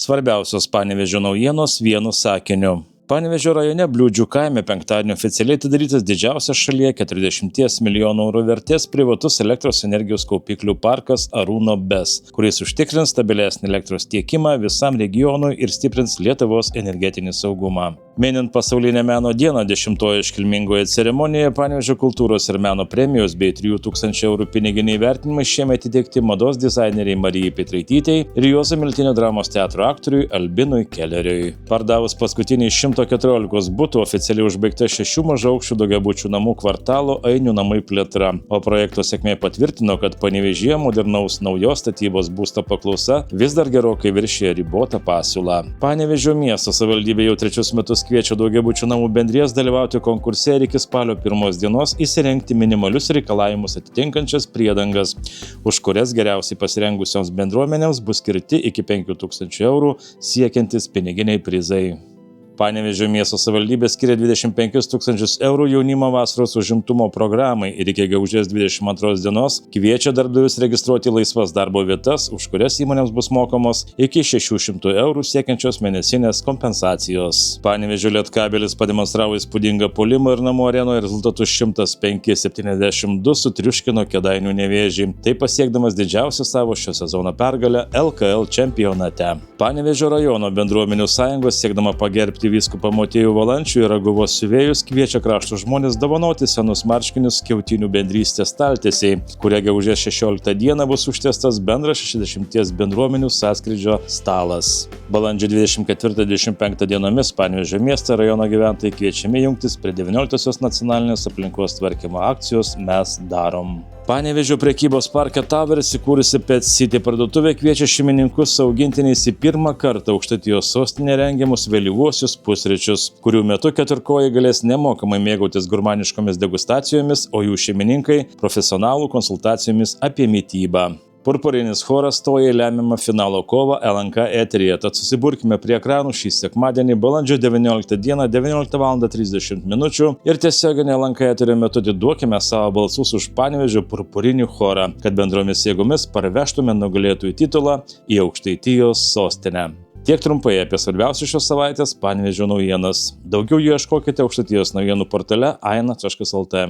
Svarbiausios Panevėžio naujienos vienu sakiniu. Panevėžio rajone Bliūdžių kaime penktadienį oficialiai atidarytas didžiausias šalyje 40 milijonų eurų vertės privatus elektros energijos kaupiklių parkas Arūno BES, kuris užtikrins stabilesnį elektros tiekimą visam regionui ir stiprins Lietuvos energetinį saugumą. Minint pasaulinę meno dieną 10-ojo iškilmingoje ceremonijoje Panevėžio kultūros ir meno premijos bei 3000 eurų piniginiai įvertinimai šiemet įteikti mados dizaineriai Marijai Petraitytei ir Juozo Miltinio dramos teatro aktoriui Albinui Kelleriui. Pardavus paskutinį 114 butų oficialiai užbaigta 6 mažaaukščių daugiabučių namų kvartalo Ainių namai plėtra, o projekto sėkmė patvirtino, kad Panevėžyje modernaus naujos statybos būsto paklausa vis dar gerokai viršija ribotą pasiūlą. Panevėžio miesto savivaldybė jau 3 metus kviečia daugiabučių namų bendrijas dalyvauti konkurse ir iki spalio 1 dienos įsirengti minimalius reikalavimus atitinkančias priedangas, už kurias geriausiai pasirengusioms bendruomenėms bus skirti iki 5000 eurų siekiantis piniginiai prizai. Panevėžio miesto savivaldybė skiria 25 000 eurų jaunimo vasaros užimtumo programai ir iki gegužės 22 dienos kviečia darbdavius registruoti laisvas darbo vietas, už kurias įmonėms bus mokamos iki 600 eurų siekiančios mėnesinės kompensacijos. Panevėžio Lietkabelis pademonstravo įspūdingą puolimą ir namų arenoje rezultatus 105-72 sutriuškino Kėdainių Nevėžį, tai pasiekdamas didžiausią savo šio sezono pergalę LKL čempionate. Panevėžio rajono bendruomenių sąjungos siekdama pagerbti vyskupą Motiejų Valančių ir Raguvos siuvėjus kviečia krašto žmonės dovanoti senus marškinius Skiautinių bendrystės staltiesei, kuria gegužės 16 dieną bus užtiestas bendras 60 bendruomenių sąskrydžio stalas. Balandžio 24-25 dienomis Panevėžio miesto rajono gyventojai kviečiami jungtis prie 19-osios nacionalinės aplinkos tvarkymo akcijos Mes darom. Panevėžio prekybos parke Tower įsikūrusi Pet City parduotuvė kviečia šeimininkus su augintiniais į pirmą kartą Aukštaitijos sostinėje rengiamus vėlyvuosius pusryčius, kurių metu keturkojai galės nemokamai mėgautis gurmaniškomis degustacijomis, o jų šeimininkai profesionalų konsultacijomis apie mitybą. Purpurinis choras stoja į lemiamą finalo kovą LNK eteryje, tad susiburkime prie ekranų šį sekmadienį, balandžio 19 dieną 19:30 min. ir tiesioginį LNK eterio metu atiduokime savo balsus už Panevėžio purpurinį chorą, kad bendromis jėgomis parvežtume nugalėtojų titulą į Aukštaitijos sostinę. Tiek trumpai apie svarbiausias šios savaitės Panevėžio naujienas. Daugiau jų ieškokite Aukštaitijos naujienų portale aina.lt.